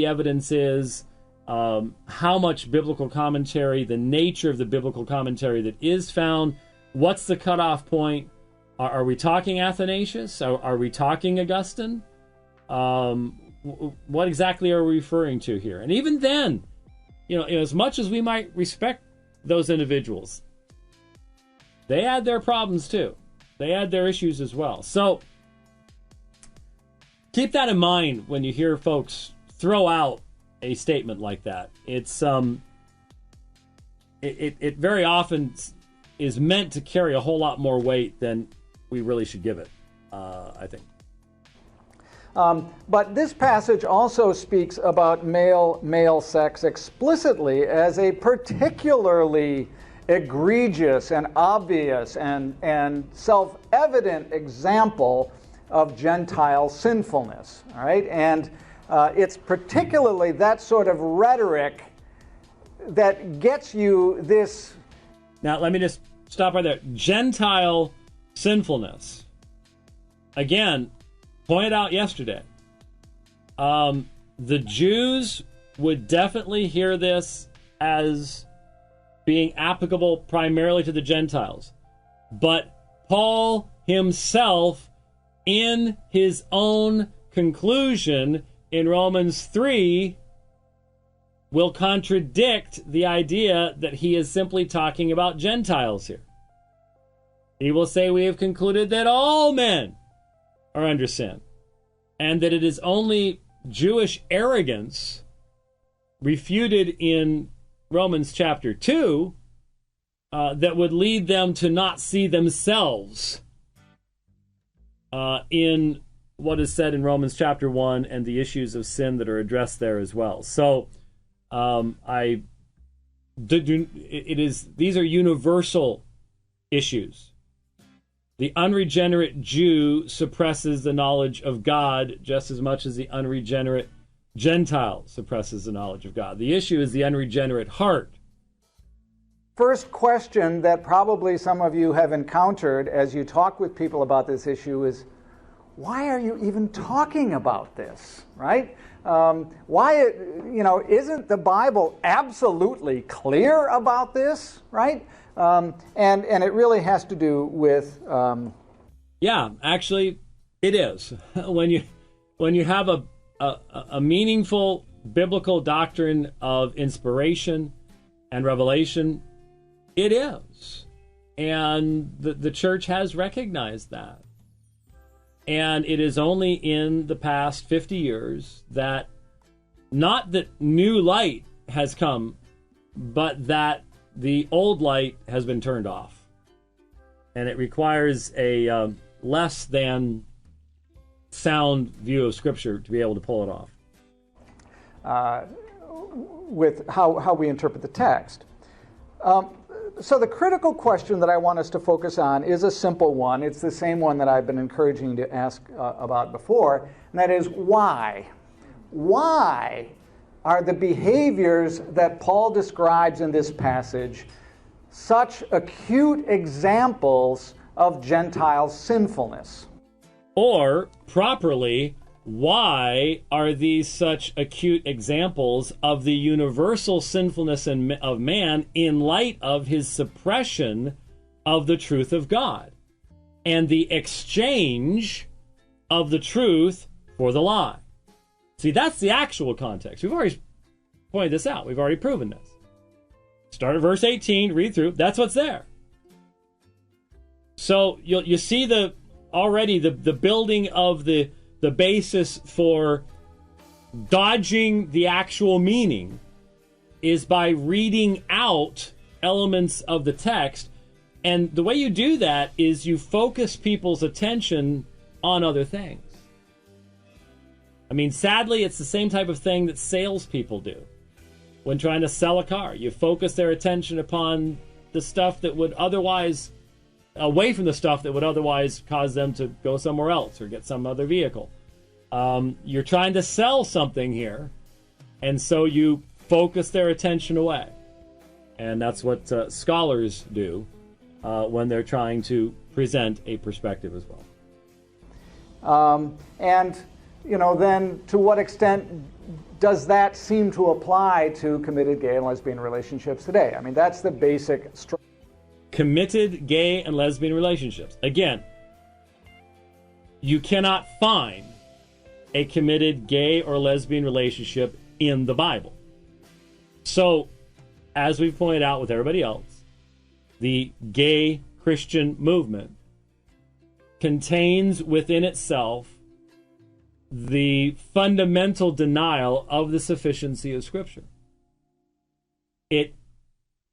the evidence is, how much biblical commentary, the nature of the biblical commentary that is found, what's the cutoff point? Are we talking Athanasius? Are we talking Augustine? What exactly are we referring to here? And even then, as much as we might respect those individuals, they had their problems too. They had their issues as well. So keep that in mind when you hear folks throw out a statement like that. It's it very often is meant to carry a whole lot more weight than we really should give it, I think. But this passage also speaks about male sex explicitly as a particularly egregious and obvious and self-evident example of Gentile sinfulness. All right, and it's particularly that sort of rhetoric that gets you this. Now, let me just stop right there. Gentile sinfulness. Again, pointed out yesterday. The Jews would definitely hear this as being applicable primarily to the Gentiles. But Paul himself, in his own conclusion in Romans 3, will contradict the idea that he is simply talking about Gentiles here. He will say, we have concluded that all men are under sin, and that it is only Jewish arrogance refuted in Romans chapter 2 that would lead them to not see themselves in what is said in Romans chapter 1 and the issues of sin that are addressed there as well. So these are universal issues. The unregenerate Jew suppresses the knowledge of God just as much as the unregenerate Gentile suppresses the knowledge of God. The issue is the unregenerate heart. First question that probably some of you have encountered as you talk with people about this issue is, why are you even talking about this, right? Why, isn't the Bible absolutely clear about this, right? And it really has to do with... Yeah, actually, it is. When you have a meaningful biblical doctrine of inspiration and revelation, it is. And the church has recognized that. And it is only in the past 50 years that, not that new light has come, but that the old light has been turned off. And it requires a less than sound view of Scripture to be able to pull it off. With how we interpret the text. So the critical question that I want us to focus on is a simple one. It's the same one that I've been encouraging you to ask about before, and that is why? Why are the behaviors that Paul describes in this passage such acute examples of Gentile sinfulness? Or, properly, why are these such acute examples of the universal sinfulness of man in light of his suppression of the truth of God and the exchange of the truth for the lie? See, that's the actual context. We've already pointed this out. We've already proven this. Start at verse 18, read through. That's what's there. So you see the building of the basis for dodging the actual meaning is by reading out elements of the text. And the way you do that is you focus people's attention on other things. I mean, sadly, it's the same type of thing that salespeople do when trying to sell a car. You focus their attention upon the stuff that would otherwise, away from the stuff that would otherwise cause them to go somewhere else or get some other vehicle. You're trying to sell something here, and so you focus their attention away. And that's what scholars do when they're trying to present a perspective as well. And, then to what extent does that seem to apply to committed gay and lesbian relationships today? I mean, that's the basic structure. Committed gay and lesbian relationships. Again, you cannot find a committed gay or lesbian relationship in the Bible. So, as we've pointed out with everybody else, the gay Christian movement contains within itself the fundamental denial of the sufficiency of Scripture. It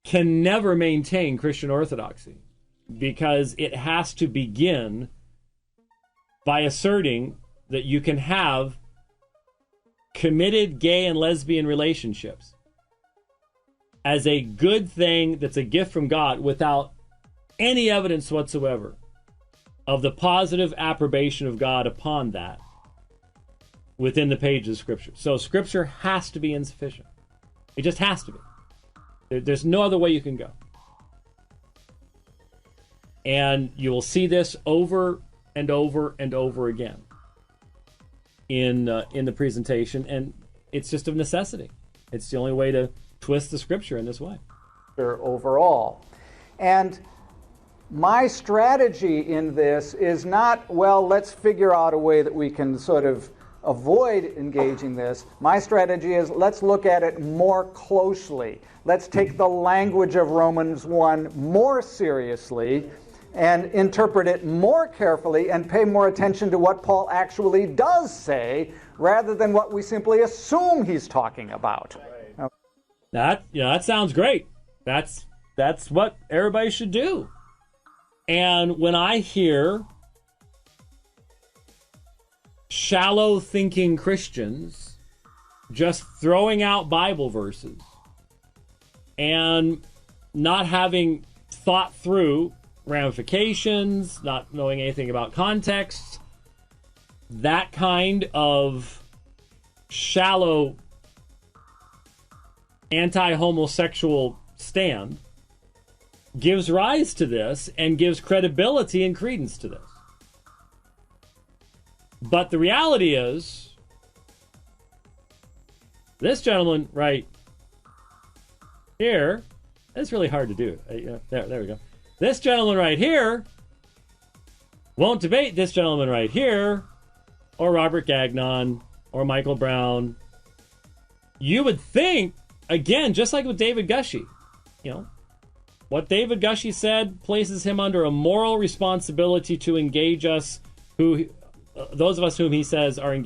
can never maintain Christian orthodoxy because it has to begin by asserting that you can have committed gay and lesbian relationships as a good thing that's a gift from God without any evidence whatsoever of the positive approbation of God upon that within the pages of Scripture. So Scripture has to be insufficient. It just has to be. There's no other way you can go. And you will see this over and over and over again in the presentation, and it's just a necessity. It's the only way to twist the Scripture in this way. Overall. And my strategy in this is not, well, let's figure out a way that we can sort of avoid engaging this. My strategy is, let's look at it more closely. Let's take the language of Romans 1 more seriously and interpret it more carefully and pay more attention to what Paul actually does say rather than what we simply assume he's talking about. That sounds great. That's what everybody should do. And when I hear shallow thinking Christians just throwing out Bible verses and not having thought through ramifications, not knowing anything about context, that kind of shallow anti-homosexual stand gives rise to this and gives credibility and credence to this. But the reality is, this gentleman right here, it's really hard to do. There we go. This gentleman right here won't debate this gentleman right here, or Robert Gagnon, or Michael Brown. You would think, again, just like with David Gushee, what David Gushee said places him under a moral responsibility to engage us, those of us whom he says are engaged